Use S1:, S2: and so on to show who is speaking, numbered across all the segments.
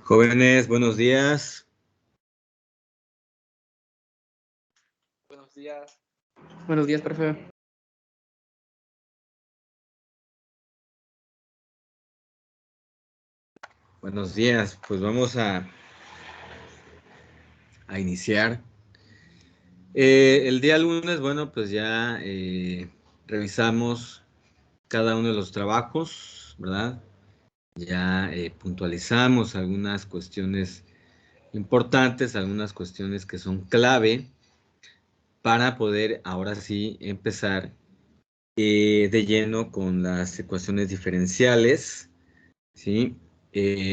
S1: Jóvenes, buenos días.
S2: Buenos días.
S3: Buenos días, profe.
S1: Buenos días, pues vamos a iniciar. El día lunes, bueno, pues ya revisamos cada uno de los trabajos, ¿verdad? Ya puntualizamos algunas cuestiones importantes, algunas cuestiones que son clave para poder ahora sí empezar de lleno con las ecuaciones diferenciales, ¿sí?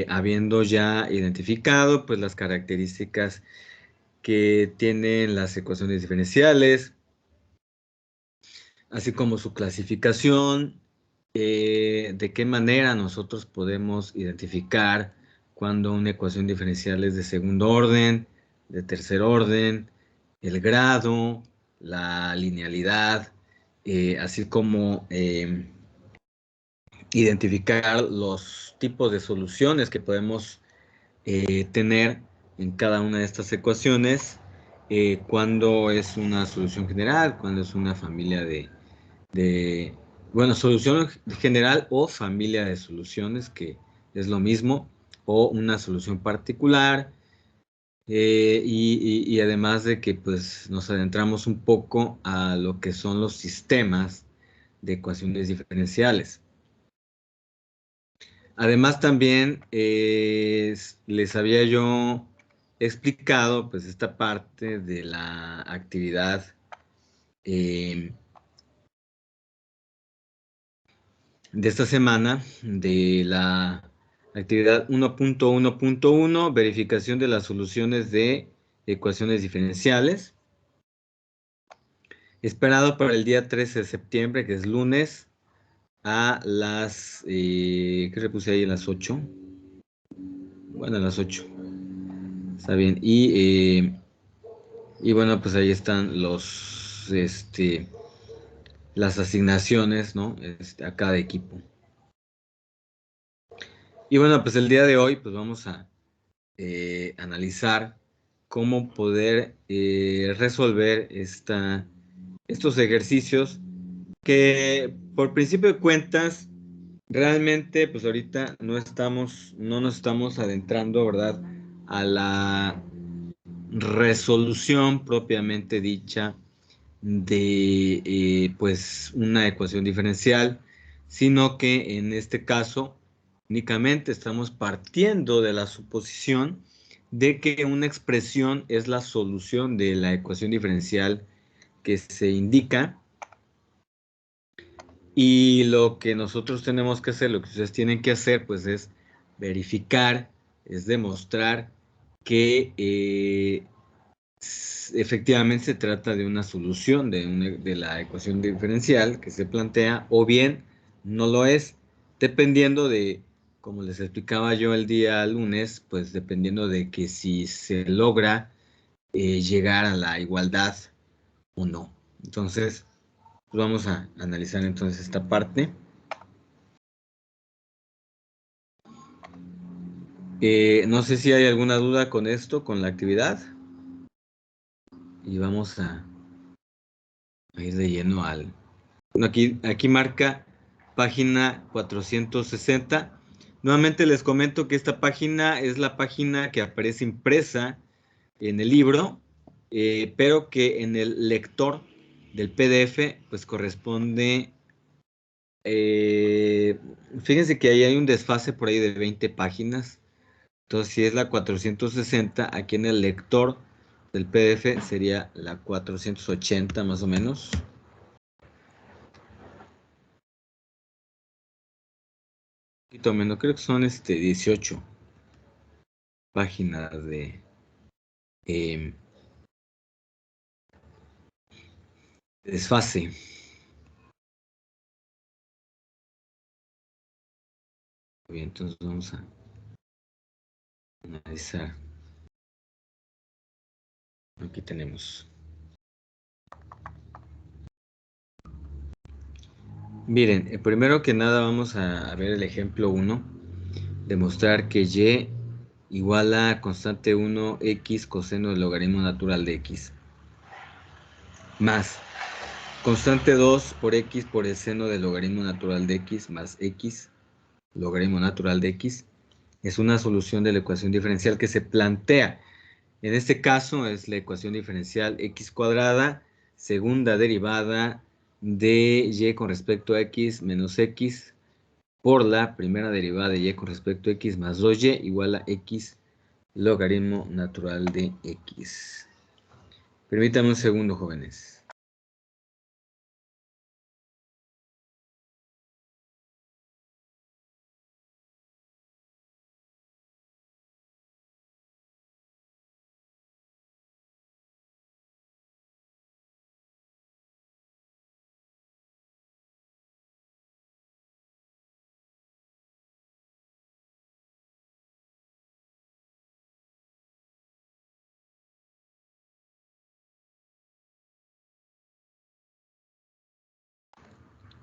S1: Habiendo ya identificado pues las características que tienen las ecuaciones diferenciales, así como su clasificación, de qué manera nosotros podemos identificar cuando una ecuación diferencial es de segundo orden, de tercer orden, el grado, la linealidad, así como identificar los tipos de soluciones que podemos tener en cada una de estas ecuaciones, cuando es una solución general, cuando es una familia bueno, solución general o familia de soluciones, que es lo mismo, o una solución particular, y además de que pues nos adentramos un poco a lo que son los sistemas de ecuaciones diferenciales. Además también les había yo explicado pues esta parte de la actividad de esta semana, de la actividad 1.1.1, verificación de las soluciones de ecuaciones diferenciales, esperado para el día 13 de septiembre, que es lunes, a las, ¿qué le puse ahí? A las 8. Bueno, a las 8. Está bien. Y bueno, pues ahí están las asignaciones, ¿no? A cada equipo. Y bueno, pues el día de hoy, pues vamos a analizar cómo poder resolver estos ejercicios que, por principio de cuentas, realmente, pues ahorita no nos estamos adentrando, ¿verdad?, a la resolución propiamente dicha de pues una ecuación diferencial, sino que en este caso únicamente estamos partiendo de la suposición de que una expresión es la solución de la ecuación diferencial que se indica, y lo que nosotros tenemos que hacer, lo que ustedes tienen que hacer, pues es verificar, es demostrar que efectivamente se trata de una solución de la ecuación diferencial que se plantea, o bien no lo es, dependiendo de, como les explicaba yo el día lunes, pues dependiendo de que si se logra llegar a la igualdad o no. Entonces, pues vamos a analizar entonces esta parte. No sé si hay alguna duda con esto, con la actividad. Y vamos a ir de lleno al... Bueno, aquí marca página 460. Nuevamente les comento que esta página es la página que aparece impresa en el libro, pero que en el lector del PDF pues corresponde... fíjense que ahí hay un desfase por ahí de 20 páginas. Entonces, si es la 460, aquí en el lector del PDF sería la 480 más o menos. Un poquito menos, creo que son 18 páginas de desfase. Bien, entonces vamos a analizar. Aquí tenemos. Miren, primero que nada vamos a ver el ejemplo 1. Demostrar que Y igual a constante 1 x coseno del logaritmo natural de x, más constante 2 por x por el seno del logaritmo natural de x más x logaritmo natural de x, es una solución de la ecuación diferencial que se plantea. En este caso es la ecuación diferencial x cuadrada, segunda derivada de y con respecto a x menos x por la primera derivada de y con respecto a x más 2y igual a x logaritmo natural de x. Permítanme un segundo, jóvenes.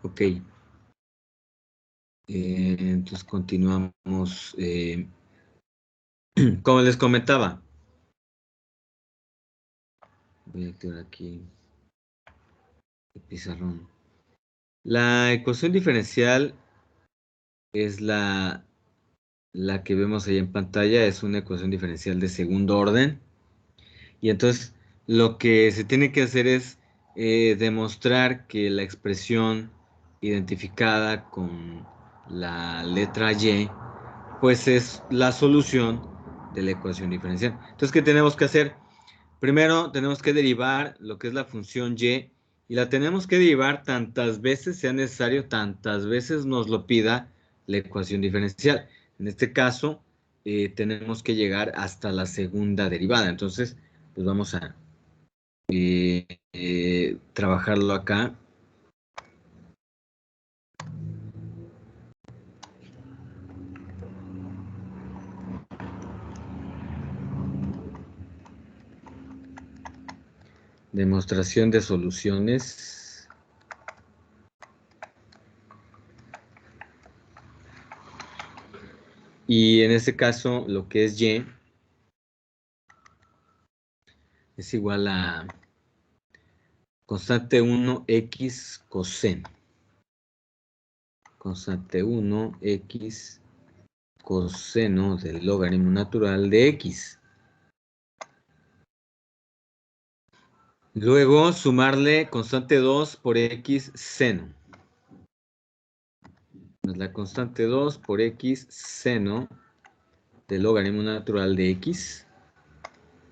S1: Ok. Entonces continuamos. Como les comentaba, voy a activar aquí el pizarrón. La ecuación diferencial es la que vemos ahí en pantalla, es una ecuación diferencial de segundo orden. Y entonces lo que se tiene que hacer es demostrar que la expresión identificada con la letra Y, pues es la solución de la ecuación diferencial. Entonces, ¿qué tenemos que hacer? Primero tenemos que derivar lo que es la función y la tenemos que derivar tantas veces sea necesario, tantas veces nos lo pida la ecuación diferencial. En este caso, tenemos que llegar hasta la segunda derivada. Entonces, pues vamos a trabajarlo acá. Demostración de soluciones. Y en este caso, lo que es y es igual a constante 1 x coseno. Constante 1 x coseno del logaritmo natural de x. Luego sumarle constante 2 por x seno. La constante 2 por x seno del logaritmo natural de x.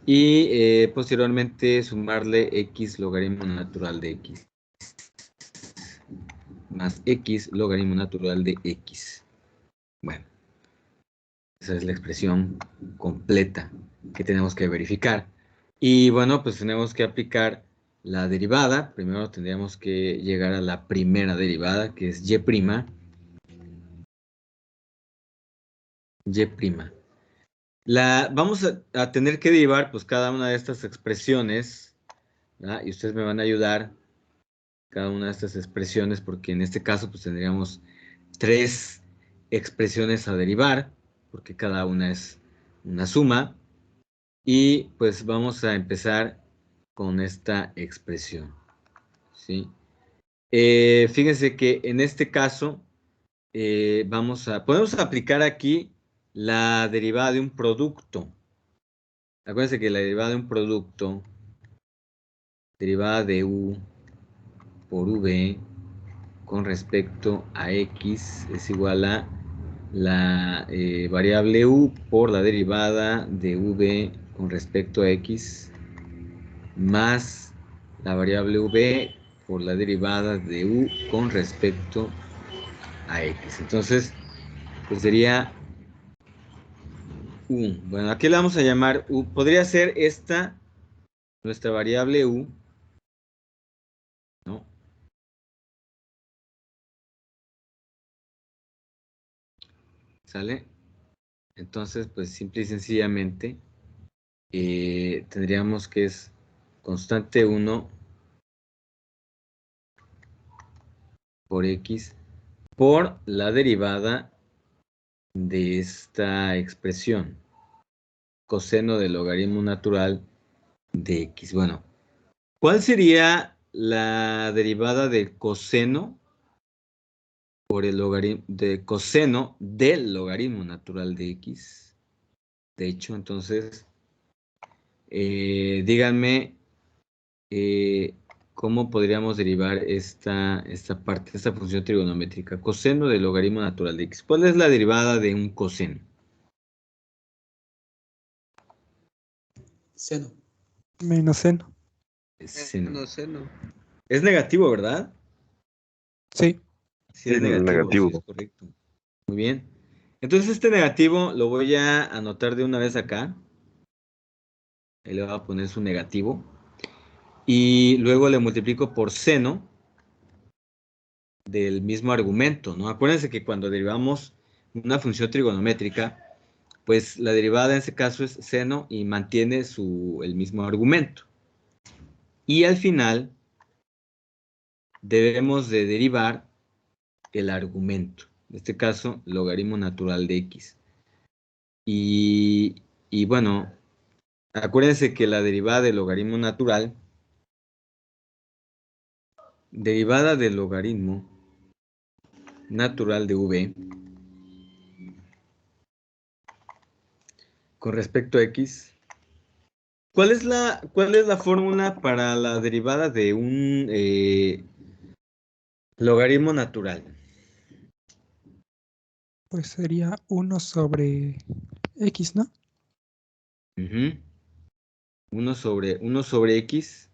S1: Y posteriormente sumarle x logaritmo natural de x. Más x logaritmo natural de x. Bueno, esa es la expresión completa que tenemos que verificar. Y bueno, pues tenemos que aplicar la derivada. Primero tendríamos que llegar a la primera derivada, que es y'. Vamos a tener que derivar pues cada una de estas expresiones, ¿verdad? Y ustedes me van a ayudar cada una de estas expresiones, porque en este caso pues tendríamos 3 expresiones a derivar, porque cada una es una suma. Y pues vamos a empezar con esta expresión, ¿sí? Fíjense que en este caso podemos aplicar aquí la derivada de un producto. Acuérdense que la derivada de un producto, derivada de u por v con respecto a x es igual a la variable u por la derivada de v con respecto a x más la variable v por la derivada de u con respecto a x. Entonces, pues sería u. Bueno, aquí la vamos a llamar u. Podría ser esta, nuestra variable u, ¿no? ¿Sale? Entonces, pues simple y sencillamente tendríamos que es constante 1 por x por la derivada de esta expresión. coseno del logaritmo natural de x. Bueno, ¿cuál sería la derivada del coseno por el logaritmo de coseno del logaritmo natural de x? De hecho, entonces, díganme cómo podríamos derivar esta parte, esta función trigonométrica. Coseno del logaritmo natural de x. ¿Cuál es la derivada de un coseno?
S2: Seno.
S3: Menos seno.
S1: Es seno.
S2: No, seno.
S1: Es negativo, ¿verdad?
S3: Sí.
S1: Sí, es negativo, sí, es correcto. Muy bien. Entonces este negativo lo voy a anotar de una vez acá. Ahí le voy a poner su negativo. Y luego le multiplico por seno del mismo argumento, ¿no? Acuérdense que cuando derivamos una función trigonométrica, pues la derivada en este caso es seno y mantiene el mismo argumento. Y al final debemos de derivar el argumento. En este caso, logaritmo natural de x. Y bueno, acuérdense que la derivada del logaritmo natural, derivada del logaritmo natural de v, con respecto a x, ¿cuál es la fórmula para la derivada de un logaritmo natural?
S3: Pues sería 1 sobre X, ¿no?
S1: 1 sobre x.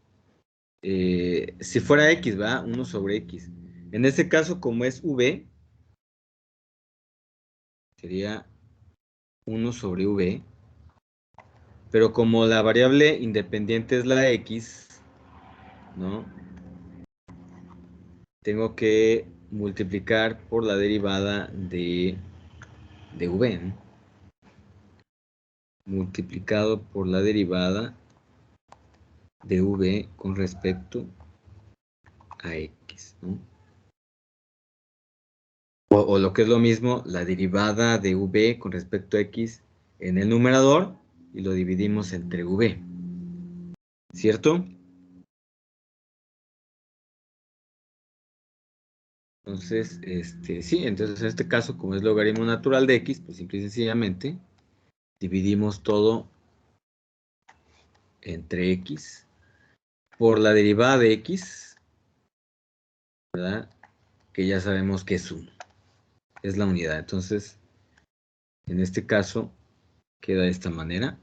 S1: Si fuera x, ¿va? 1 sobre x. En este caso, como es v, sería 1 sobre v. Pero como la variable independiente es la x, ¿no? Tengo que multiplicar por la derivada de v, ¿no? Multiplicado por la derivada de v con respecto a x, ¿no? O lo que es lo mismo, la derivada de v con respecto a x en el numerador y lo dividimos entre v, ¿cierto? Entonces, sí, entonces en este caso, como es logaritmo natural de x, pues simple y sencillamente dividimos todo entre x por la derivada de x, ¿verdad? Que ya sabemos que es 1, es la unidad. Entonces, en este caso, queda de esta manera,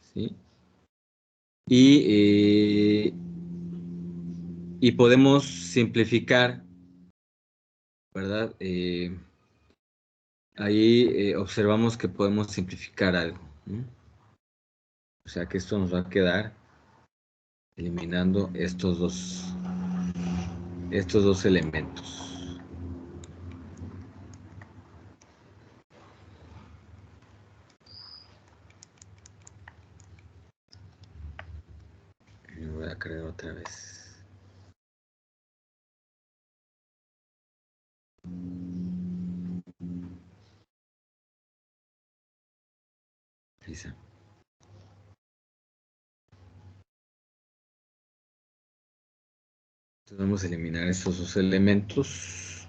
S1: ¿sí? Y podemos simplificar, ¿verdad? Ahí observamos que podemos simplificar algo, ¿no? O sea que esto nos va a quedar eliminando estos dos elementos. Me voy a crear otra vez. Lisa. Entonces vamos a eliminar estos dos elementos.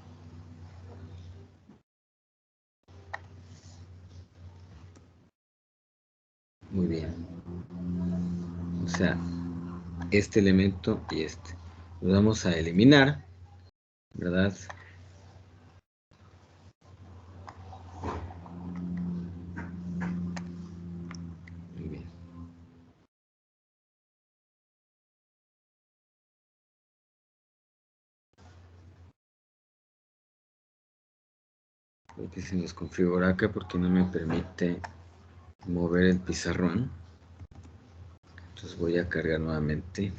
S1: Muy bien. O sea, este elemento y este. Los vamos a eliminar, ¿verdad? Muy bien. Creo que se nos configura acá porque no me permite mover el pizarrón. Entonces voy a cargar nuevamente.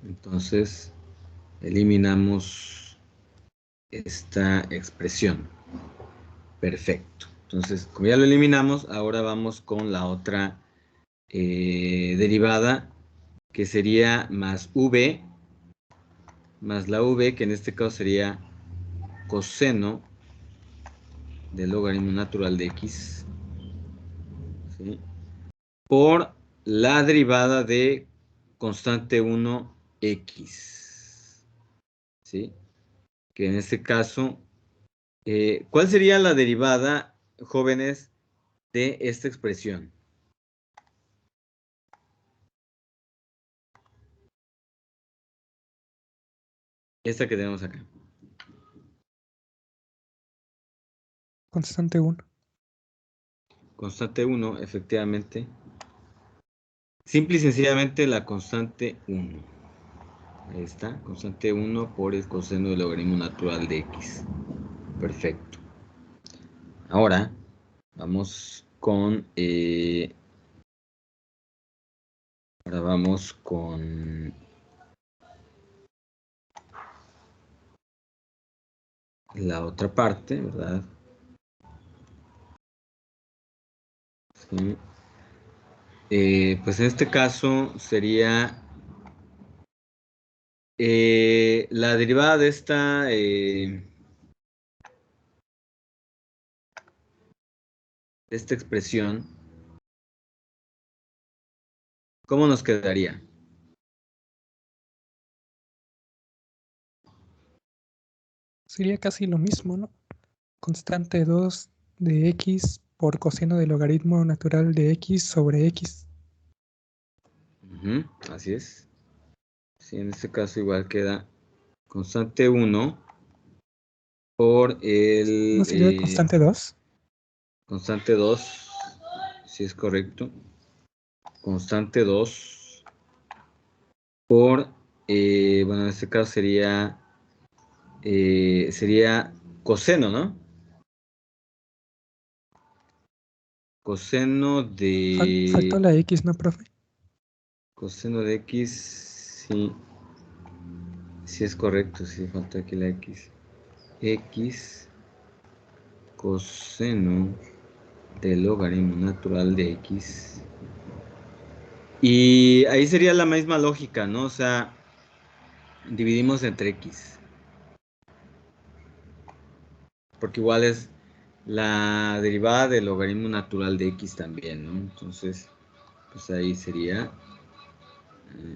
S1: Entonces, eliminamos esta expresión. Perfecto. Entonces, como ya lo eliminamos, ahora vamos con la otra derivada, que sería más v, más la v, que en este caso sería coseno del logaritmo natural de x, ¿sí?, por la derivada de constante 1x, ¿sí? Que en este caso, ¿cuál sería la derivada, jóvenes, de esta expresión? Esta que tenemos acá.
S3: Constante 1.
S1: Constante 1, efectivamente. Simple y sencillamente la constante 1. Ahí está, constante 1 por el coseno del logaritmo natural de x. Perfecto. Ahora vamos con la otra parte, ¿verdad? Sí. Pues en este caso sería la derivada de esta expresión. ¿Cómo nos quedaría?
S3: Sería casi lo mismo, ¿no? Constante 2 de x por coseno del logaritmo natural de x sobre x.
S1: Así es. Sí, en este caso igual queda constante 1 por el
S3: ¿No sería constante 2?
S1: constante 2, si es correcto. Constante 2 por, bueno, en este caso sería coseno, ¿no? Coseno
S3: Faltó
S1: de...
S3: la x, ¿no, profe?
S1: Coseno de x, sí. Sí es correcto, sí, falta aquí la x. X coseno del logaritmo natural de x. Y ahí sería la misma lógica, ¿no? O sea, dividimos entre x. Porque igual es la derivada del logaritmo natural de x también, ¿no? Entonces, pues ahí sería...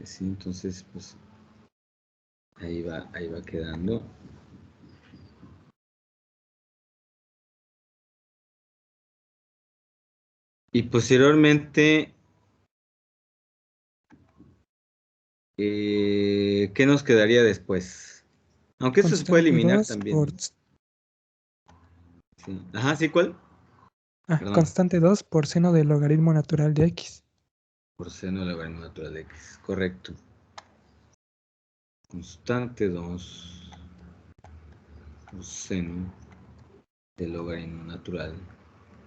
S1: sí, entonces, pues ahí va quedando. Y posteriormente, ¿qué nos quedaría después? Aunque esto se puede
S3: Constante
S1: eliminar
S3: 2
S1: también,
S3: por...
S1: ¿no? Sí. Ajá, ¿sí cuál? Perdón.
S3: constante 2 por seno del logaritmo natural de x.
S1: Por seno del logaritmo natural de x. Correcto. Constante 2 por seno del logaritmo natural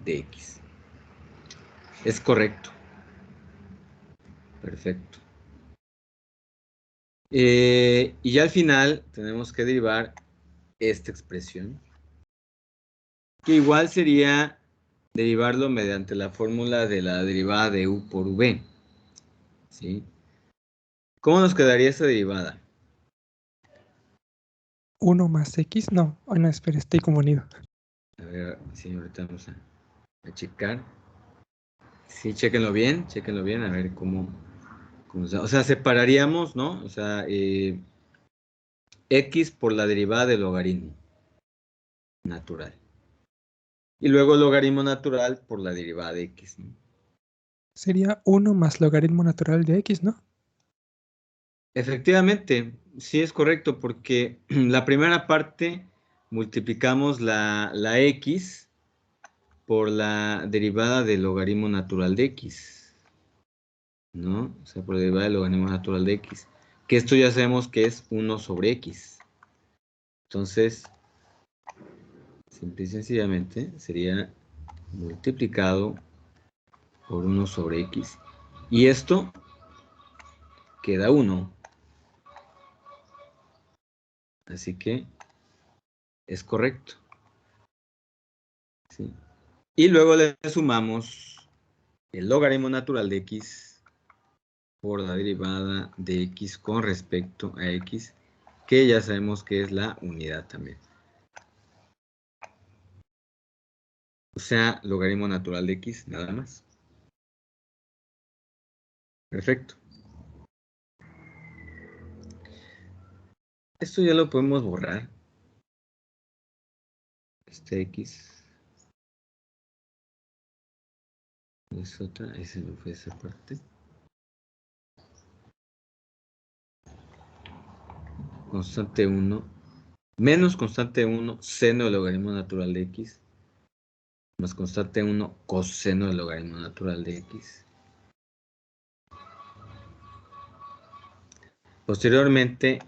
S1: de x. Es correcto. Perfecto. Y ya al final tenemos que derivar esta expresión, que igual sería derivarlo mediante la fórmula de la derivada de u por v. ¿Sí? ¿Cómo nos quedaría esta derivada?
S3: 1 más x. No, no, espera, estoy confundido.
S1: A ver, sí, ahorita vamos a checar. Sí, chéquenlo bien, a ver cómo o sea, separaríamos, ¿no? O sea, x por la derivada del logaritmo natural. Y luego el logaritmo natural por la derivada de x, ¿no?
S3: Sería 1 más logaritmo natural de x, ¿no?
S1: Efectivamente, sí es correcto, porque la primera parte multiplicamos la x por la derivada del logaritmo natural de x, ¿no? O sea, por la derivada del logaritmo natural de x, que esto ya sabemos que es 1 sobre x. Entonces, simple y sencillamente sería multiplicado por 1 sobre x. Y esto queda 1. Así que es correcto. ¿Sí? Y luego le sumamos el logaritmo natural de x por la derivada de x con respecto a x, que ya sabemos que es la unidad también. O sea, logaritmo natural de x, nada más. Perfecto. Esto ya lo podemos borrar. Este x. Es otra, ese no fue esa parte. Constante 1. Menos constante 1, seno del logaritmo natural de x. Más constante 1, coseno del logaritmo natural de x. Posteriormente,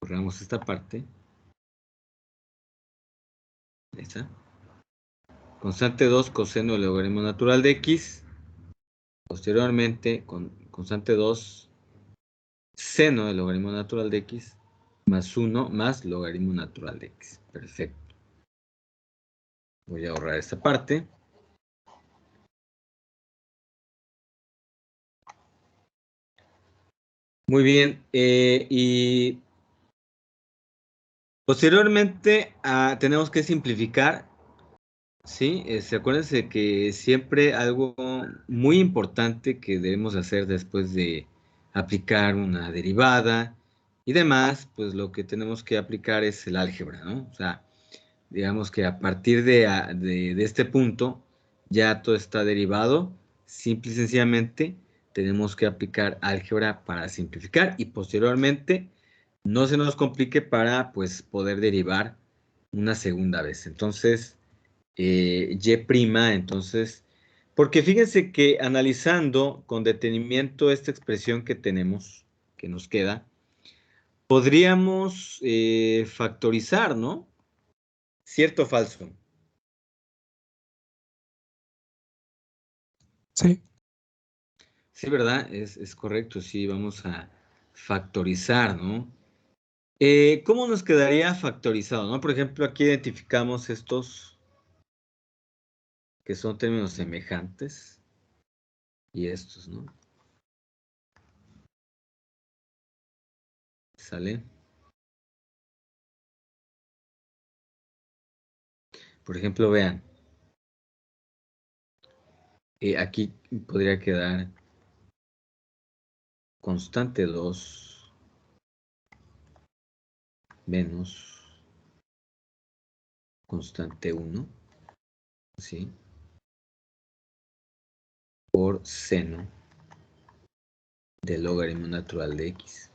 S1: borramos esta parte. Ahí está. Constante 2, coseno del logaritmo natural de x. Posteriormente, con constante 2, seno del logaritmo natural de x, más 1 más logaritmo natural de x. Perfecto. Voy a ahorrar esta parte. Muy bien. Y posteriormente tenemos que simplificar. Sí, acuérdense que siempre algo muy importante que debemos hacer después de aplicar una derivada y demás, pues lo que tenemos que aplicar es el álgebra, ¿no? O sea, digamos que a partir de este punto ya todo está derivado, simple y sencillamente tenemos que aplicar álgebra para simplificar y posteriormente no se nos complique para pues poder derivar una segunda vez. Entonces, y', entonces, porque fíjense que analizando con detenimiento esta expresión que tenemos, que nos queda, podríamos factorizar, ¿no? ¿Cierto o falso?
S3: Sí,
S1: Sí, ¿verdad? Es correcto, sí, vamos a factorizar, ¿no? ¿Cómo nos quedaría factorizado, no? Por ejemplo, aquí identificamos estos que son términos semejantes y estos, ¿no? ¿Sale? Por ejemplo, vean, aquí podría quedar constante 2 menos constante 1, ¿sí? Por seno del logaritmo natural de x.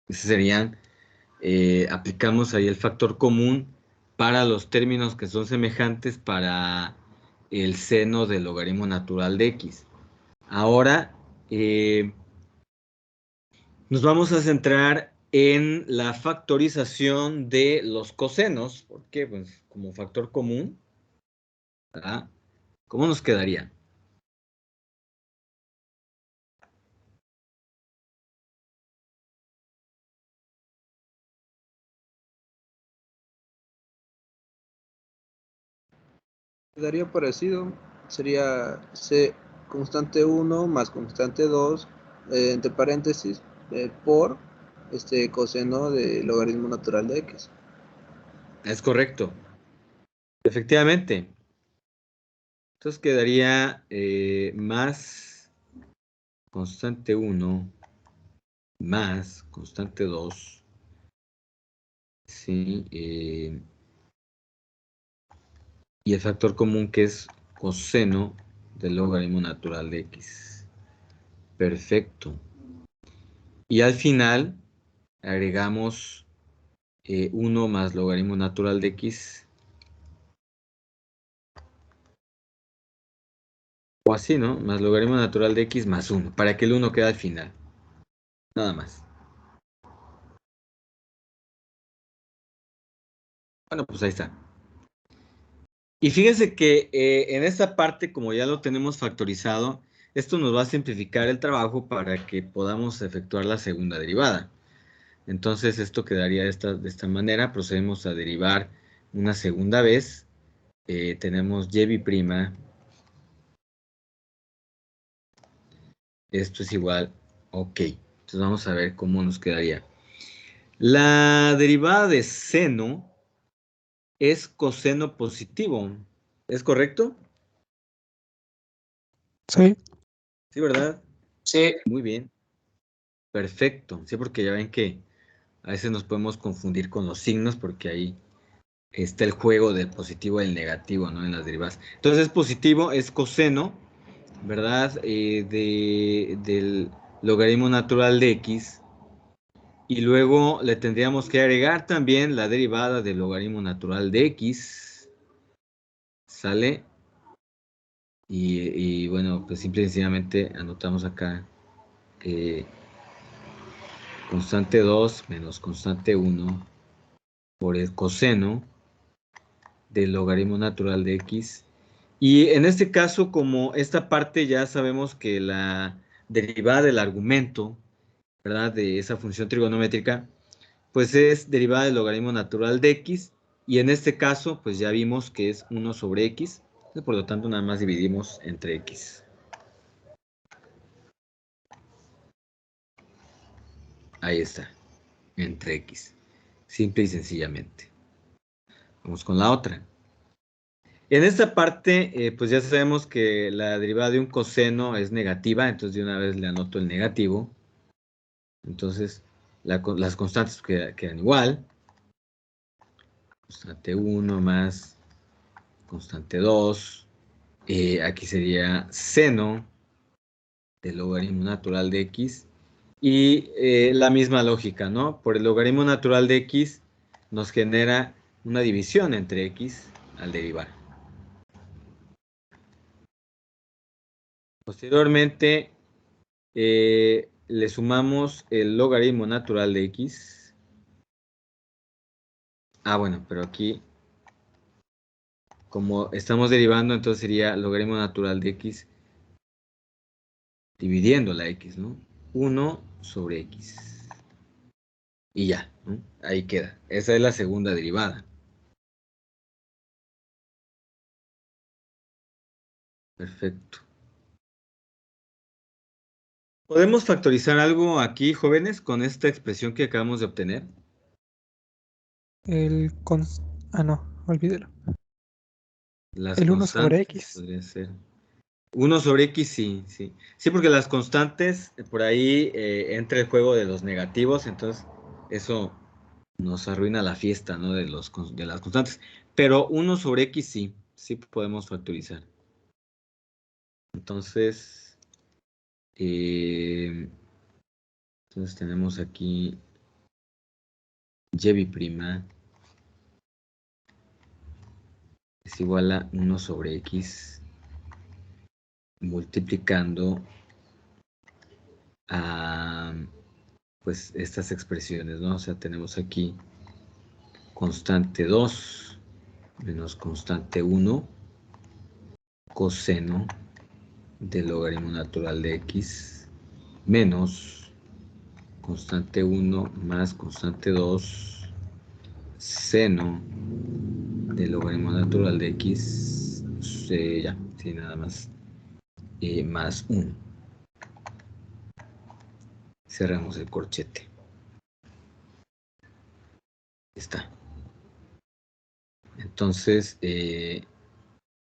S1: Ese serían, aplicamos ahí el factor común para los términos que son semejantes para el seno del logaritmo natural de x. Ahora, nos vamos a centrar en la factorización de los cosenos, porque pues, como factor común, ¿verdad? ¿Cómo nos quedaría?
S2: Quedaría parecido. Sería C constante 1 más constante 2 entre paréntesis por coseno de logaritmo natural de x.
S1: Es correcto. Efectivamente. Entonces quedaría más constante 1 más constante 2, ¿sí? Y el factor común que es coseno del logaritmo natural de x. Perfecto. Y al final agregamos 1 más logaritmo natural de x. O así, ¿no? Más logaritmo natural de x más 1, para que el 1 quede al final. Nada más. Bueno, pues ahí está. Y fíjense que en esta parte, como ya lo tenemos factorizado, esto nos va a simplificar el trabajo para que podamos efectuar la segunda derivada. Entonces esto quedaría de esta manera. Procedemos a derivar una segunda vez. Tenemos y'. Esto es igual, ok. Entonces vamos a ver cómo nos quedaría. La derivada de seno es coseno positivo. ¿Es correcto?
S3: Sí.
S1: Sí, ¿verdad?
S2: Sí.
S1: Muy bien. Perfecto. Sí, porque ya ven que a veces nos podemos confundir con los signos porque ahí está el juego del positivo y el negativo, ¿no? En las derivadas. Entonces, positivo es coseno, ¿verdad? Del logaritmo natural de x. Y luego le tendríamos que agregar también la derivada del logaritmo natural de x. ¿Sale? Y bueno, pues simple y sencillamente anotamos acá constante 2 menos constante 1 por el coseno del logaritmo natural de x. Y en este caso, como esta parte ya sabemos que la derivada del argumento, ¿verdad? De esa función trigonométrica, pues es derivada del logaritmo natural de x. Y en este caso, pues ya vimos que es 1 sobre x. Por lo tanto, nada más dividimos entre x. Ahí está, entre x. Simple y sencillamente. Vamos con la otra. En esta parte, pues ya sabemos que la derivada de un coseno es negativa, entonces de una vez le anoto el negativo. Entonces, las constantes quedan igual. Constante 1 más constante 2. Aquí sería seno del logaritmo natural de x. Y la misma lógica, ¿no? Por el logaritmo natural de x nos genera una división entre x al derivar. Posteriormente, le sumamos el logaritmo natural de x. Ah, bueno, pero aquí, como estamos derivando, entonces sería logaritmo natural de x dividiendo la x, ¿no? 1 sobre x. Y ya, ¿no? Ahí queda. Esa es la segunda derivada. Perfecto. ¿Podemos factorizar algo aquí, jóvenes, con esta expresión que acabamos de obtener?
S3: Ah, no, olvídelo.
S1: Las
S3: El 1 sobre
S1: constantes
S3: X.
S1: podría ser. 1 sobre x, sí, sí. Sí, porque las constantes, por ahí entra el juego de los negativos, entonces eso nos arruina la fiesta, ¿no? De las constantes. Pero 1 sobre x sí, sí podemos factorizar. Entonces, entonces tenemos aquí y' es igual a 1 sobre x multiplicando a pues estas expresiones, ¿no? O sea, tenemos aquí constante 2 menos constante 1 coseno del logaritmo natural de x menos constante 1 más constante 2 seno del logaritmo natural de x, ya, sí, nada más, más 1. Cerramos el corchete. Está. Entonces,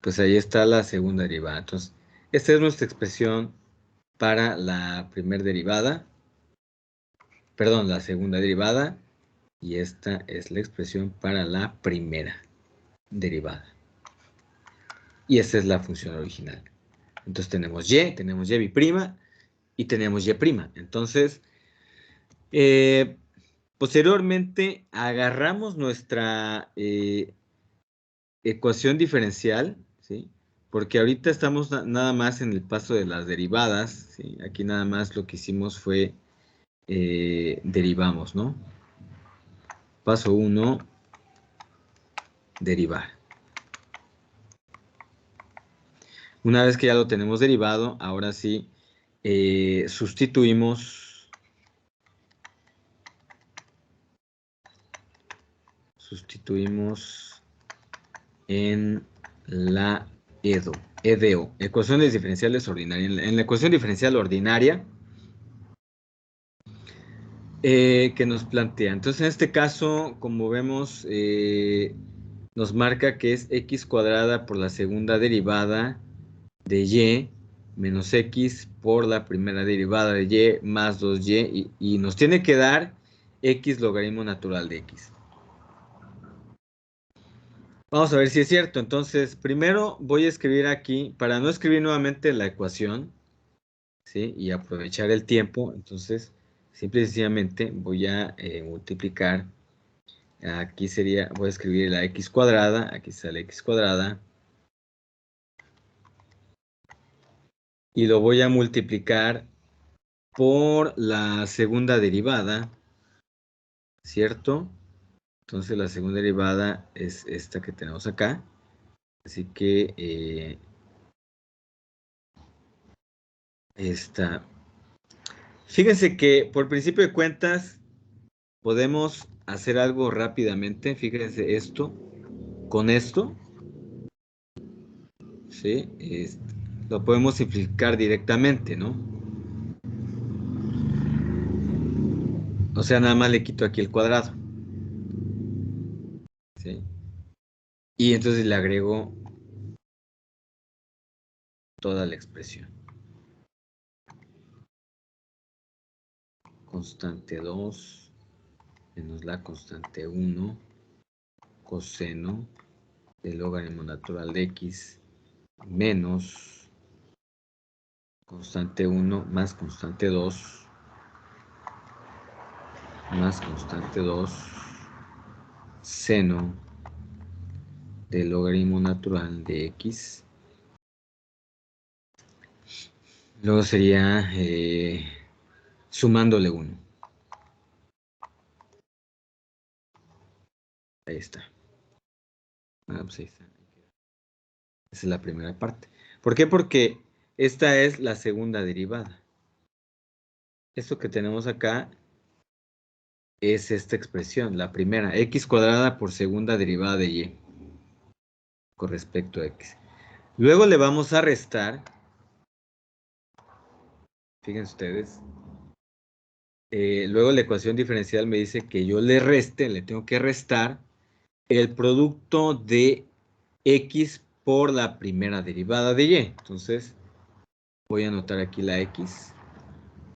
S1: pues ahí está la segunda derivada. Entonces, esta es nuestra expresión para la primera derivada. Perdón, la segunda derivada. Y esta es la expresión para la primera derivada. Y esta es la función original. Entonces tenemos y y' y tenemos y'. Entonces, posteriormente agarramos nuestra ecuación diferencial, ¿sí? Porque ahorita estamos nada más en el paso de las derivadas, ¿sí? Aquí nada más lo que hicimos fue derivamos, ¿no? Paso 1, derivar. Una vez que ya lo tenemos derivado, ahora sí sustituimos en la EDO, ecuaciones diferenciales ordinarias. En la ecuación diferencial ordinaria que nos plantea. Entonces, en este caso, como vemos, nos marca que es x cuadrada por la segunda derivada de y menos x por la primera derivada de y más 2y y nos tiene que dar x logaritmo natural de x. Vamos a ver si es cierto. Entonces, primero voy a escribir aquí, para no escribir nuevamente la ecuación, ¿sí? Y aprovechar el tiempo, entonces, simple y sencillamente voy a multiplicar. Aquí sería, voy a escribir la x cuadrada, aquí está la x cuadrada. Y lo voy a multiplicar por la segunda derivada, ¿cierto? Entonces la segunda derivada es esta que tenemos acá. Así que esta. Fíjense que por principio de cuentas podemos hacer algo rápidamente. Fíjense esto con esto. ¿Sí? Lo podemos simplificar directamente, ¿no? O sea, nada más le quito aquí el cuadrado. ¿Sí? Y entonces le agrego toda la expresión. Constante 2 menos la constante 1 coseno del logaritmo natural de x menos constante 1 más constante 2 más constante 2 seno del logaritmo natural de x. Luego sería sumándole 1. Ahí está. Pues ahí está. Esa es la primera parte. ¿Por qué? Porque esta es la segunda derivada. Esto que tenemos acá es esta expresión, la primera, x cuadrada por segunda derivada de y con respecto a x. Luego le vamos a restar, fíjense ustedes, luego la ecuación diferencial me dice que yo le tengo que restar el producto de x por la primera derivada de y. Entonces, voy a anotar aquí la x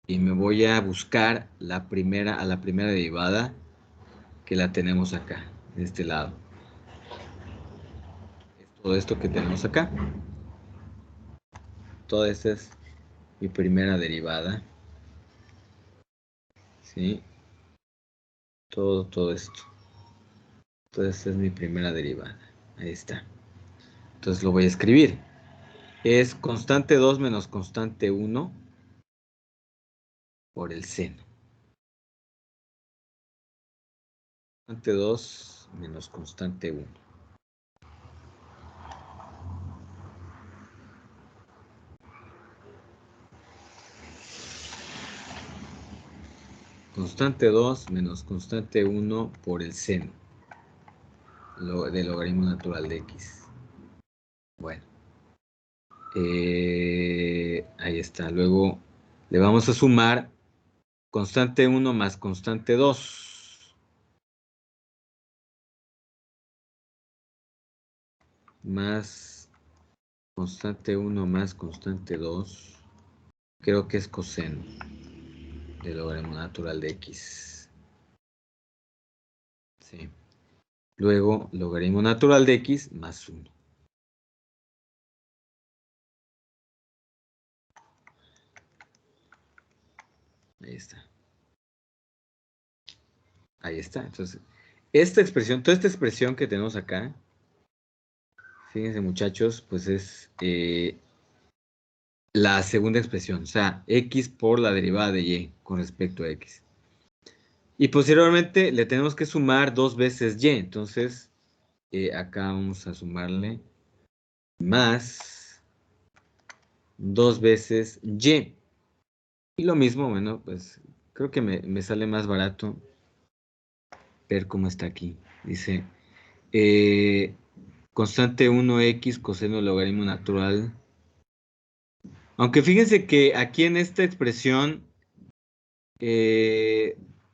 S1: y me voy a buscar a la primera derivada que la tenemos acá, de este lado. Es todo esto que tenemos acá. Toda esta es mi primera derivada. ¿Sí? Todo esto. Toda esta es mi primera derivada. Ahí está. Entonces lo voy a escribir. Es constante 2 menos constante 1 por el seno. Constante 2 menos constante 1. Constante 2 menos constante 1 por el seno del logaritmo natural de x. Bueno. Ahí está. Luego le vamos a sumar constante 1 más constante 2. Más constante 1 más constante 2. Creo que es coseno del logaritmo natural de x. Sí. Luego, logaritmo natural de x más 1. Ahí está. Ahí está. Entonces, esta expresión, toda esta expresión que tenemos acá, fíjense muchachos, pues es la segunda expresión, o sea, x por la derivada de y con respecto a x. Y posteriormente le tenemos que sumar 2 veces y, entonces acá vamos a sumarle más 2 veces y. Y lo mismo, bueno, pues creo que me sale más barato ver cómo está aquí. Dice, constante 1x coseno del logaritmo natural. Aunque fíjense que aquí en esta expresión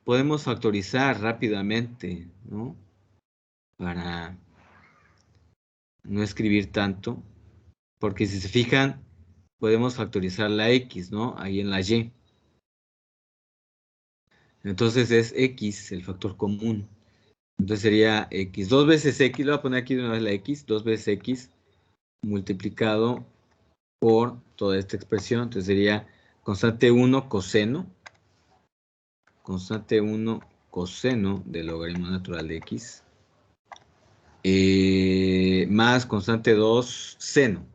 S1: podemos factorizar rápidamente, ¿no? Para no escribir tanto. Porque si se fijan, podemos factorizar la x, ¿no? Ahí en la y. Entonces es x, el factor común. Entonces sería x. 2 veces x, le voy a poner aquí de una vez la x. 2 veces x multiplicado por toda esta expresión. Entonces sería constante 1 coseno. Constante 1 coseno del logaritmo natural de x. Más constante 2 seno.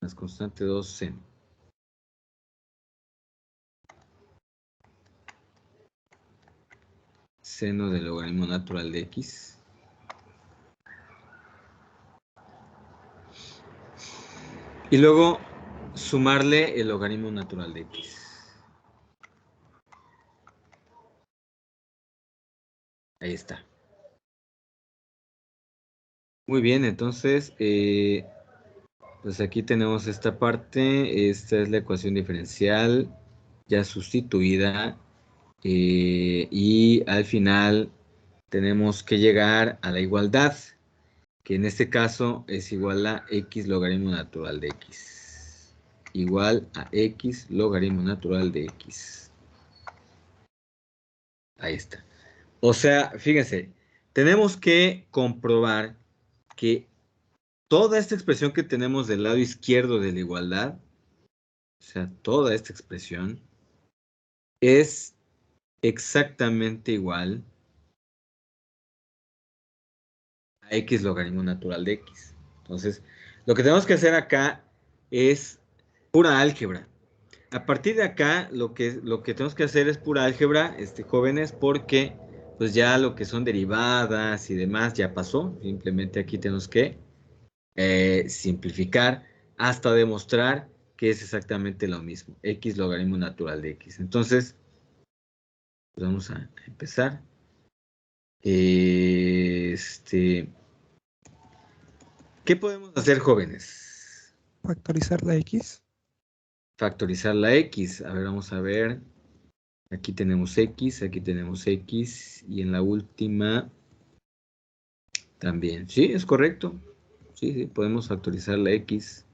S1: Más constante 2 seno. Seno del logaritmo natural de x. Y luego sumarle el logaritmo natural de x. Ahí está. Muy bien, entonces, pues aquí tenemos esta parte. Esta es la ecuación diferencial ya sustituida. Y al final tenemos que llegar a la igualdad, que en este caso es igual a x logaritmo natural de x. Igual a x logaritmo natural de x. Ahí está. O sea, fíjense, tenemos que comprobar que toda esta expresión que tenemos del lado izquierdo de la igualdad, o sea, toda esta expresión, es exactamente igual a x logaritmo natural de x. Entonces, lo que tenemos que hacer acá es pura álgebra. A partir de acá, lo que tenemos que hacer es pura álgebra, jóvenes, porque pues ya lo que son derivadas y demás ya pasó. Simplemente aquí tenemos que simplificar hasta demostrar que es exactamente lo mismo. X logaritmo natural de x. Entonces, pues vamos a empezar. ¿Qué podemos hacer, jóvenes?
S3: Factorizar la x.
S1: Factorizar la x. A ver, vamos a ver. Aquí tenemos x y en la última también. Sí, es correcto. Sí, podemos factorizar la x.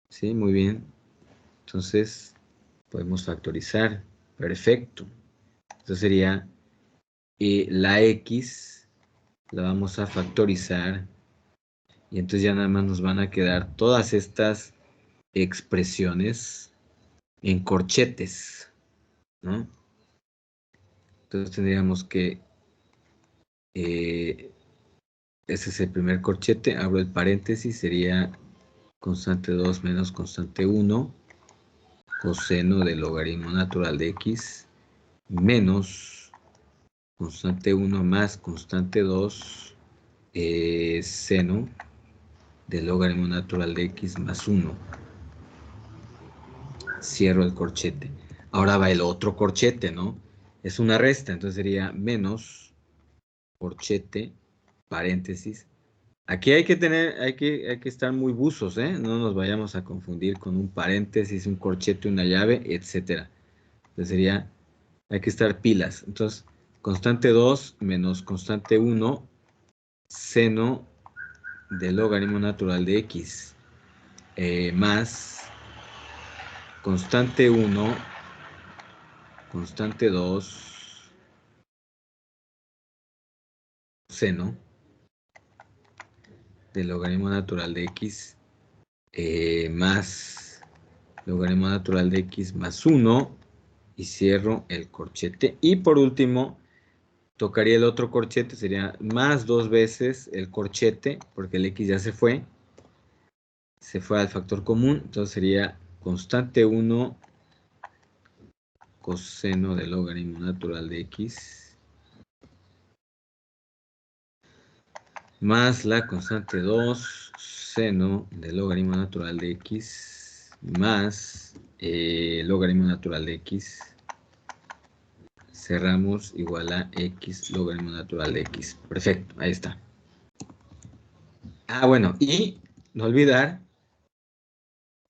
S1: Sí, muy bien. Entonces, podemos factorizar. Perfecto. Entonces sería la x, la vamos a factorizar. Y entonces ya nada más nos van a quedar todas estas expresiones en corchetes, ¿no? Entonces tendríamos que, ese es el primer corchete, abro el paréntesis, sería constante 2 menos constante 1, coseno del logaritmo natural de x, menos constante 1 más constante 2, seno del logaritmo natural de x más 1. Cierro el corchete. Ahora va el otro corchete, ¿no? Es una resta, entonces sería menos corchete, paréntesis. Aquí hay que estar muy buzos, ¿eh? No nos vayamos a confundir con un paréntesis, un corchete, una llave, etcétera. Entonces sería, hay que estar pilas. Entonces, constante 2 menos constante 1, seno del logaritmo natural de x, más constante 1, constante 2, seno del logaritmo natural de x, más logaritmo natural de x más 1, y cierro el corchete. Y por último, tocaría el otro corchete, sería más 2 veces el corchete, porque el x ya se fue al factor común, entonces sería constante 1 coseno del logaritmo natural de x más la constante 2 coseno del logaritmo natural de x más logaritmo natural de x. Cerramos igual a x logaritmo natural de x. Perfecto, ahí está. Ah, bueno, y no olvidar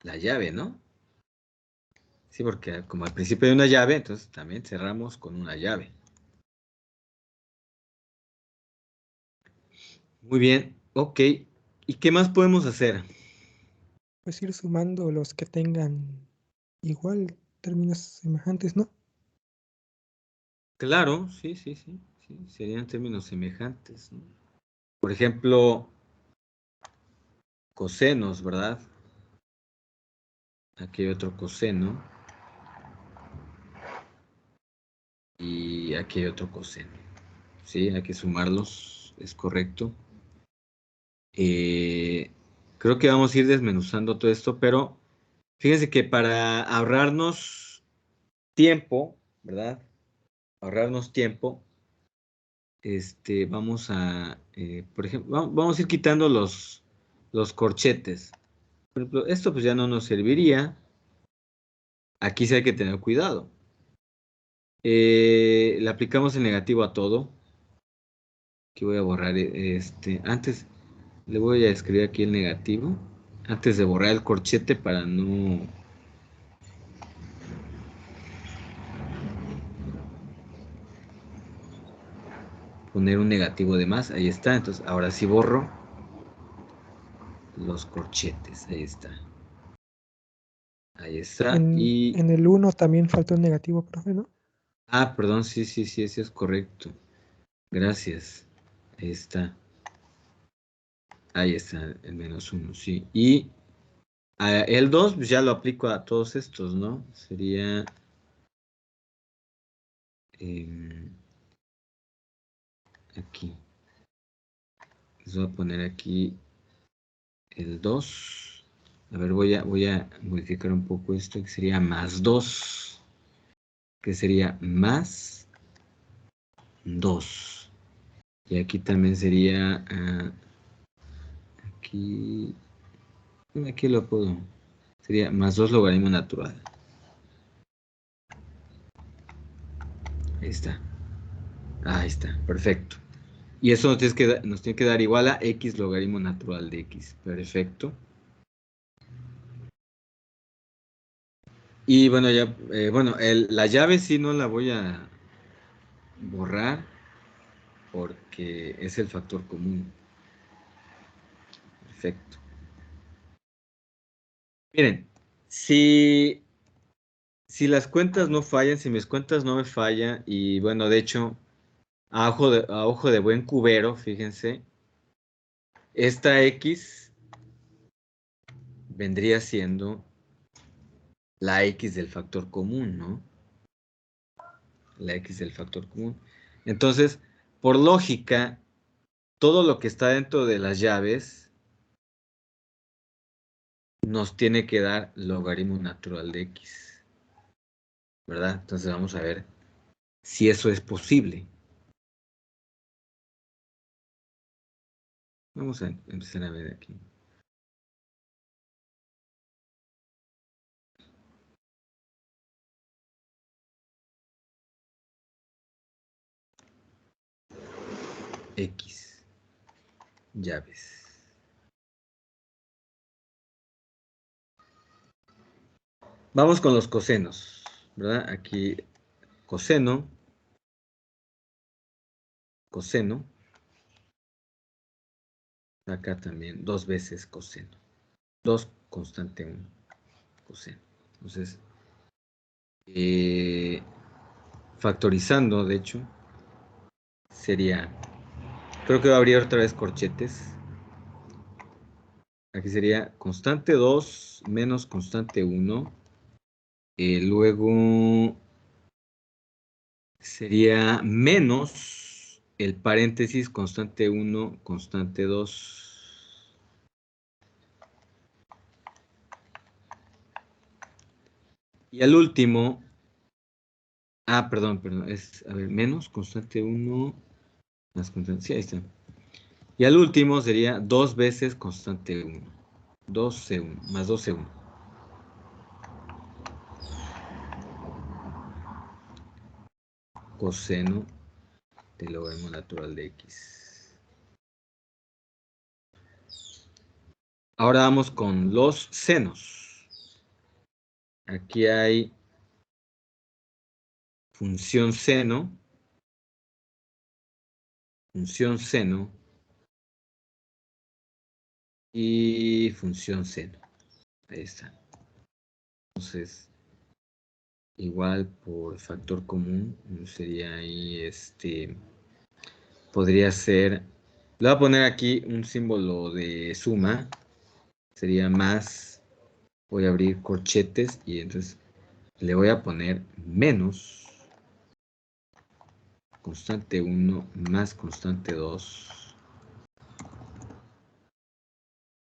S1: la llave, ¿no? Sí, porque como al principio hay una llave, entonces también cerramos con una llave. Muy bien, ok. ¿Y qué más podemos hacer?
S3: Pues ir sumando los que tengan igual términos semejantes, ¿no?
S1: Claro, sí, sí, sí, sí, serían términos semejantes, ¿no? Por ejemplo, cosenos, ¿verdad? Aquí hay otro coseno. Y aquí hay otro coseno. Sí, hay que sumarlos, es correcto. Creo que vamos a ir desmenuzando todo esto, pero fíjense que para ahorrarnos tiempo, ¿verdad? Ahorrarnos tiempo, vamos a, por ejemplo, vamos a ir quitando los corchetes. Por ejemplo, esto pues ya no nos serviría. Aquí sí hay que tener cuidado. Le aplicamos el negativo a todo. Aquí voy a borrar antes. Le voy a escribir aquí el negativo antes de borrar el corchete para no poner un negativo de más. Ahí está. Entonces ahora sí borro los corchetes. Ahí está. Ahí está. Y...
S3: En el 1 también faltó el negativo, profe, ¿no?
S1: Ah, perdón. Sí, sí, sí. Ese es correcto. Gracias. Ahí está. Ahí está el -1. Sí. Y el 2 pues ya lo aplico a todos estos, ¿no? Sería... aquí. Les voy a poner aquí el 2. A ver, voy a modificar un poco esto, que sería más 2. Que sería más 2. Y aquí también sería... aquí lo puedo. Sería más 2 logaritmo natural. Ahí está. Ahí está, perfecto. Y eso nos tiene que dar igual a x logaritmo natural de x. Perfecto. Y bueno, ya, la llave sí no la voy a borrar porque es el factor común. Perfecto. Miren, si las cuentas no fallan, si mis cuentas no me fallan, y bueno, de hecho, a ojo de buen cubero, fíjense, esta X vendría siendo la X del factor común, ¿no? La X del factor común. Entonces, por lógica, todo lo que está dentro de las llaves nos tiene que dar logaritmo natural de X, ¿verdad? Entonces vamos a ver si eso es posible. Vamos a empezar a ver aquí. X, llaves. Vamos con los cosenos, ¿verdad? Aquí coseno, coseno. Acá también 2 veces coseno. 2 constante 1, coseno. Entonces, factorizando, de hecho, sería, creo que va a abrir otra vez corchetes. Aquí sería constante 2 menos constante 1. Luego sería menos el paréntesis constante 1, constante 2. Y al último, perdón, es, a ver, menos constante 1 más constante, sí, ahí está. Y al último sería 2 veces constante 1. 2C1, más 2C1. Coseno del logaritmo natural de X. Ahora vamos con los senos. Aquí hay función seno y función seno. Ahí está. Entonces, igual por factor común, sería ahí, podría ser, le voy a poner aquí un símbolo de suma, sería más, voy a abrir corchetes y entonces le voy a poner menos constante 1 más constante 2.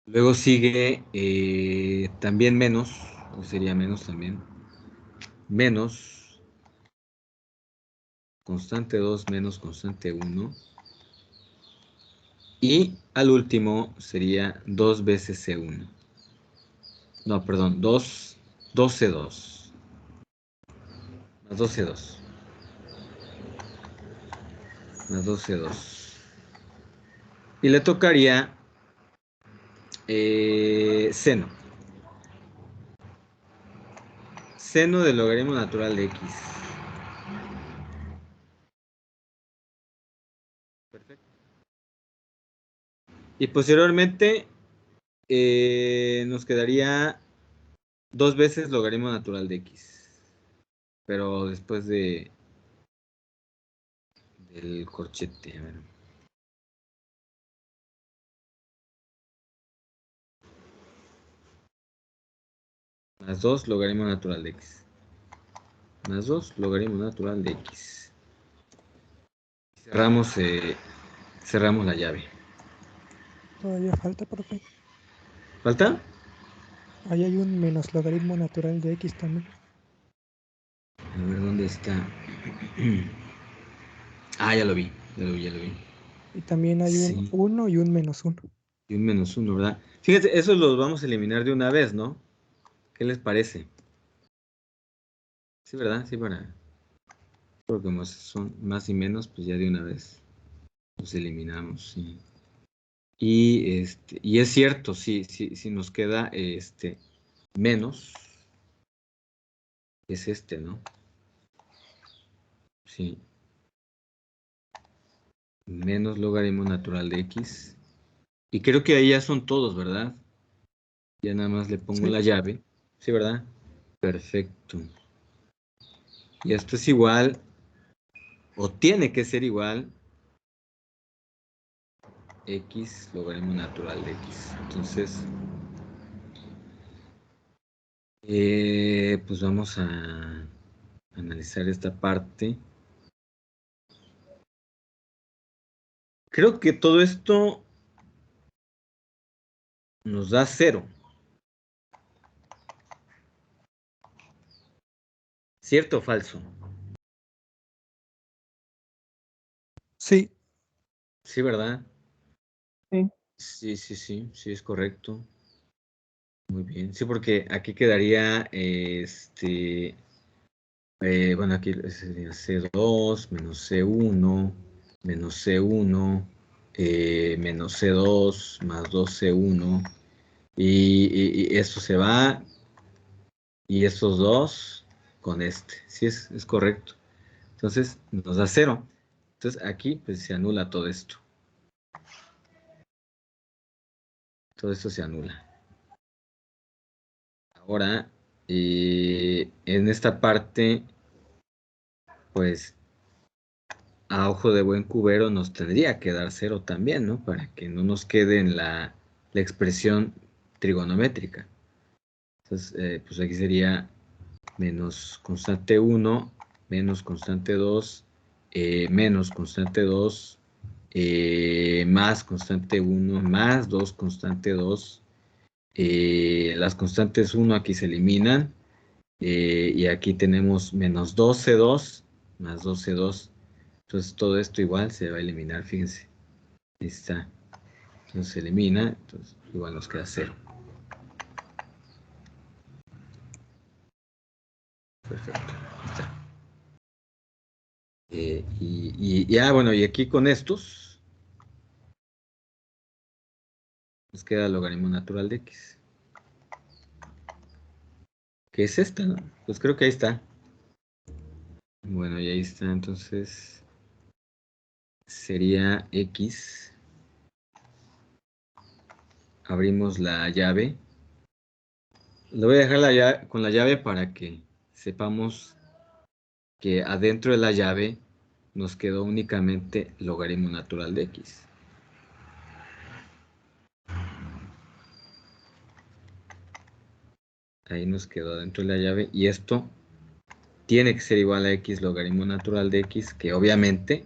S1: Luego sigue también menos, o sería menos también, menos constante 2 menos constante 1. Y al último sería 2 veces C1. No, perdón, 2C2. Más 2C2. Más 2C2. Y le tocaría seno. Seno del logaritmo natural de X. Perfecto. Y posteriormente nos quedaría 2 veces logaritmo natural de X. Pero después del corchete. A ver. Más 2 logaritmo natural de X. Más 2 logaritmo natural de X. Cerramos la llave.
S3: Todavía falta, profe.
S1: ¿Falta?
S3: Ahí hay un menos logaritmo natural de X también.
S1: A ver, ¿dónde está? Ah, ya lo vi.
S3: Y también hay un
S1: Sí,
S3: 1 y un menos 1.
S1: y un menos 1, ¿verdad? Fíjense, esos los vamos a eliminar de una vez, ¿no? ¿Qué les parece? Sí, ¿verdad? Sí, porque como son más y menos, pues ya de una vez los eliminamos, sí. Y es cierto, sí, nos queda menos, es ¿no? Sí. Menos logaritmo natural de X. Y creo que ahí ya son todos, ¿verdad? Ya nada más le pongo
S3: Sí.
S1: la llave. Sí, ¿verdad? Perfecto. Y esto es igual, o tiene que ser igual, X logaritmo natural de X. Entonces, pues vamos a analizar esta parte. Creo que todo esto nos da 0. ¿Cierto o falso?
S3: Sí.
S1: Sí, ¿verdad?
S2: Sí.
S1: Sí, es correcto. Muy bien. Sí, porque aquí quedaría, bueno, aquí sería C2 menos C1, menos C1, menos C2 más 2C1. Y esto se va, y estos dos con este. Sí, es correcto. Entonces, nos da 0. Entonces, aquí pues se anula todo esto. Todo esto se anula. Ahora, en esta parte, pues, a ojo de buen cubero nos tendría que dar 0 también, ¿no? Para que no nos quede en la expresión trigonométrica. Entonces, pues aquí sería menos constante 1, menos constante 2, menos constante 2, más constante 1, más 2 constante 2. Las constantes 1 aquí se eliminan. Y aquí tenemos menos 12,2 más 12,2. Entonces todo esto igual se va a eliminar, fíjense. Ahí está. Entonces se elimina, entonces igual nos queda 0. Perfecto. Ahí está. Bueno, y aquí con estos nos queda el logaritmo natural de x. ¿Qué es esta, no? Pues creo que ahí está. Bueno, y ahí está, entonces sería x. Abrimos la llave. Lo voy a dejar con la llave para que sepamos que adentro de la llave nos quedó únicamente logaritmo natural de x. Ahí nos quedó adentro de la llave y esto tiene que ser igual a x logaritmo natural de x, que obviamente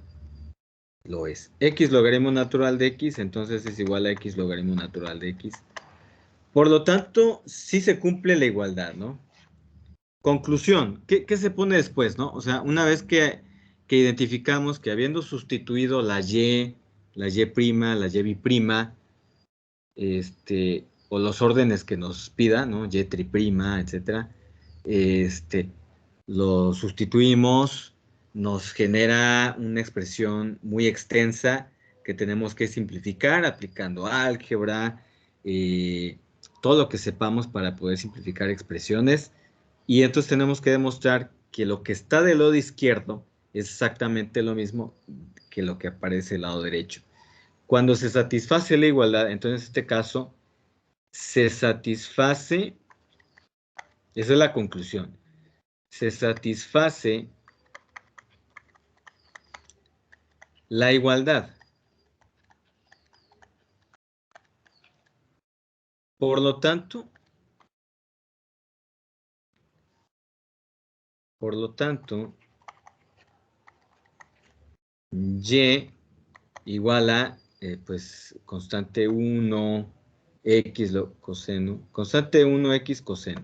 S1: lo es. X logaritmo natural de x, entonces es igual a x logaritmo natural de x. Por lo tanto, sí se cumple la igualdad, ¿no? Conclusión, ¿qué se pone después, no? O sea, una vez que identificamos que habiendo sustituido la y prima, la y biprima, o los órdenes que nos pida, ¿no? Y triprima, etcétera, lo sustituimos, nos genera una expresión muy extensa que tenemos que simplificar aplicando álgebra, todo lo que sepamos para poder simplificar expresiones. Y entonces tenemos que demostrar que lo que está del lado izquierdo es exactamente lo mismo que lo que aparece del lado derecho. Cuando se satisface la igualdad, entonces en este caso se satisface, esa es la conclusión, se satisface la igualdad. Por lo tanto, y igual a, pues, constante 1, x coseno, constante 1, x coseno.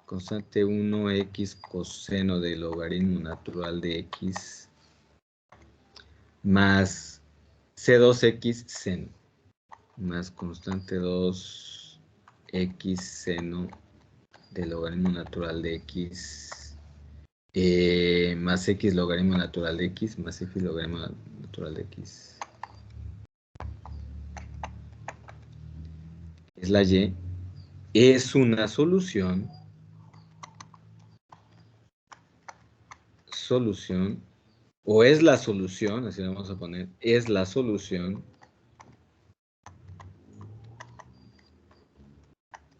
S1: Constante 1x coseno del logaritmo natural de x más c2x seno más constante 2x seno del logaritmo natural de x más x logaritmo natural de x más x logaritmo natural de x es la y, es una solución o es la solución, así vamos a poner, es la solución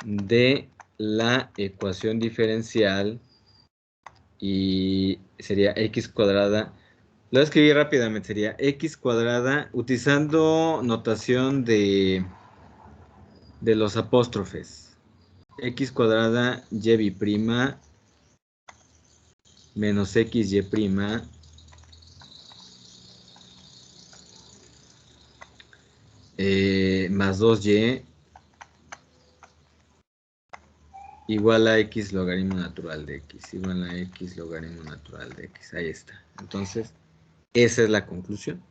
S1: de la ecuación diferencial y sería x cuadrada, lo voy a escribir rápidamente, sería x cuadrada utilizando notación de los apóstrofes, x cuadrada y biprima menos x y prima más 2y igual a x logaritmo natural de x, igual a x logaritmo natural de x, ahí está. Entonces, esa es la conclusión.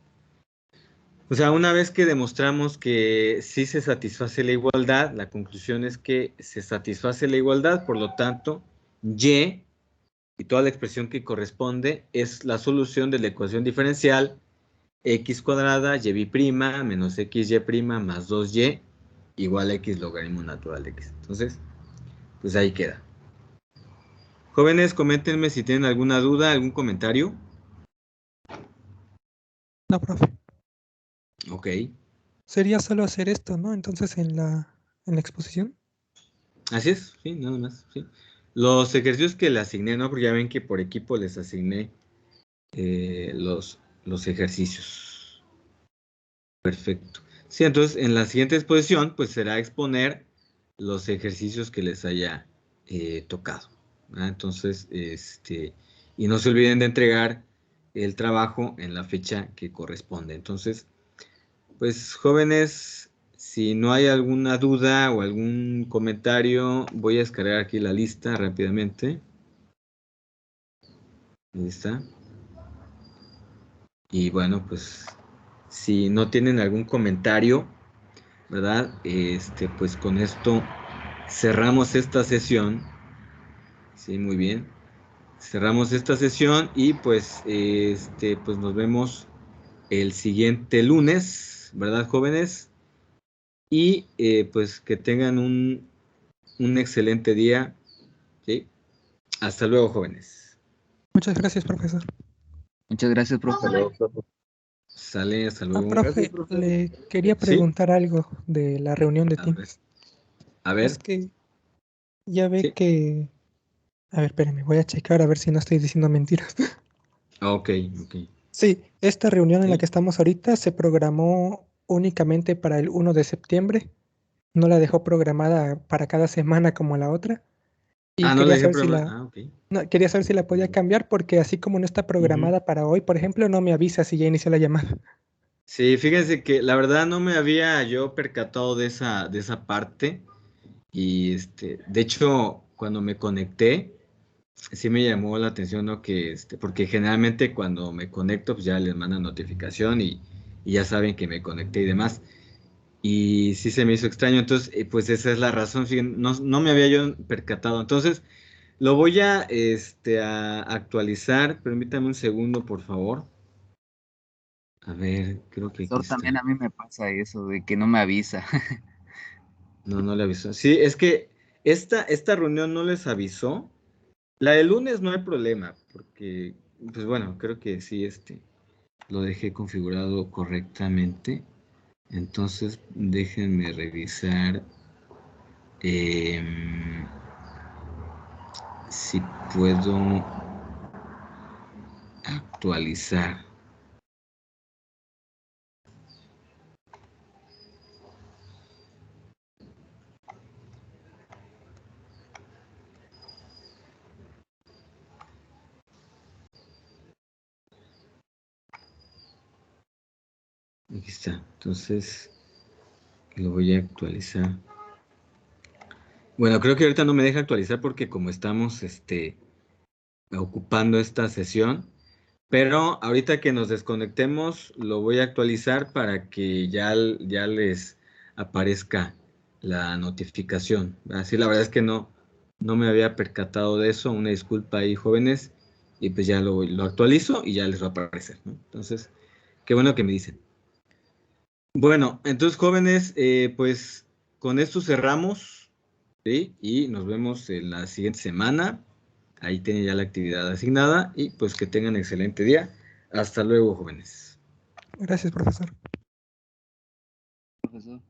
S1: O sea, una vez que demostramos que sí se satisface la igualdad, la conclusión es que se satisface la igualdad, por lo tanto, y toda la expresión que corresponde es la solución de la ecuación diferencial x cuadrada y prima menos xy prima más 2y igual a x logaritmo natural de x. Entonces, pues ahí queda. Jóvenes, coméntenme si tienen alguna duda, algún comentario.
S3: No, profe.
S1: Ok.
S3: Sería solo hacer esto, ¿no? Entonces en la exposición.
S1: Así es, sí, nada más, sí. Los ejercicios que le asigné, ¿no? Porque ya ven que por equipo les asigné los ejercicios. Perfecto. Sí, entonces en la siguiente exposición, pues será exponer los ejercicios que les haya tocado. ¿Verdad? Entonces, y no se olviden de entregar el trabajo en la fecha que corresponde. Entonces, pues jóvenes, si no hay alguna duda o algún comentario, voy a descargar aquí la lista rápidamente. Ahí está. Y bueno, pues si no tienen algún comentario, ¿verdad? Pues con esto cerramos esta sesión. Sí, muy bien. Cerramos esta sesión y pues, pues nos vemos el siguiente lunes, ¿verdad, jóvenes? Y pues que tengan un excelente día. ¿Sí? Hasta luego, jóvenes.
S3: Muchas gracias, profesor.
S4: Muchas gracias, profe.
S1: Sale, hasta luego.
S2: Gracias,
S3: Profe,
S2: profe.
S3: le quería
S1: ¿Sí?
S3: preguntar algo de la reunión de
S1: A ver.
S3: Teams.
S1: A ver.
S3: Es que ya ve
S1: Sí.
S3: que... A ver, espérame, voy a checar a ver si no estoy diciendo mentiras.
S1: Ok.
S3: Sí, esta reunión en la
S1: Sí.
S3: que estamos ahorita se programó únicamente para el 1 de septiembre. No la dejó programada para cada semana como la otra. Y
S1: No le
S3: quería
S1: dejé
S3: saber si
S1: programar.
S3: la,
S1: Ok.
S3: no, quería saber si la podía cambiar porque así como no está programada para hoy, por ejemplo, no me avisa si ya inició la llamada.
S1: Sí, fíjense que la verdad no me había yo percatado de esa parte. Y de hecho, cuando me conecté, sí me llamó la atención, ¿no? Que porque generalmente cuando me conecto, pues ya les mandan notificación y ya saben que me conecté y demás. Y sí se me hizo extraño, entonces, pues esa es la razón, fíjense, no me había yo percatado. Entonces, lo voy a actualizar, permítame un segundo, por favor. A ver, creo que aquí
S4: Profesor, también
S1: está.
S4: a mí me pasa eso de que no me avisa.
S1: No le avisó. Sí, es que esta reunión no les avisó. La del lunes no hay problema, porque, pues bueno, creo que sí, lo dejé configurado correctamente. Entonces, déjenme revisar si puedo actualizar. Aquí está. Entonces, lo voy a actualizar. Bueno, creo que ahorita no me deja actualizar porque como estamos ocupando esta sesión, pero ahorita que nos desconectemos lo voy a actualizar para que ya les aparezca la notificación. Así la verdad es que no me había percatado de eso. Una disculpa ahí, jóvenes. Y pues ya lo actualizo y ya les va a aparecer, ¿no? Entonces, qué bueno que me dicen. Bueno, entonces, jóvenes, pues con esto cerramos, ¿sí? Y nos vemos en la siguiente semana. Ahí tienen ya la actividad asignada y pues que tengan excelente día. Hasta luego, jóvenes.
S3: Gracias, profesor.
S4: Profesor.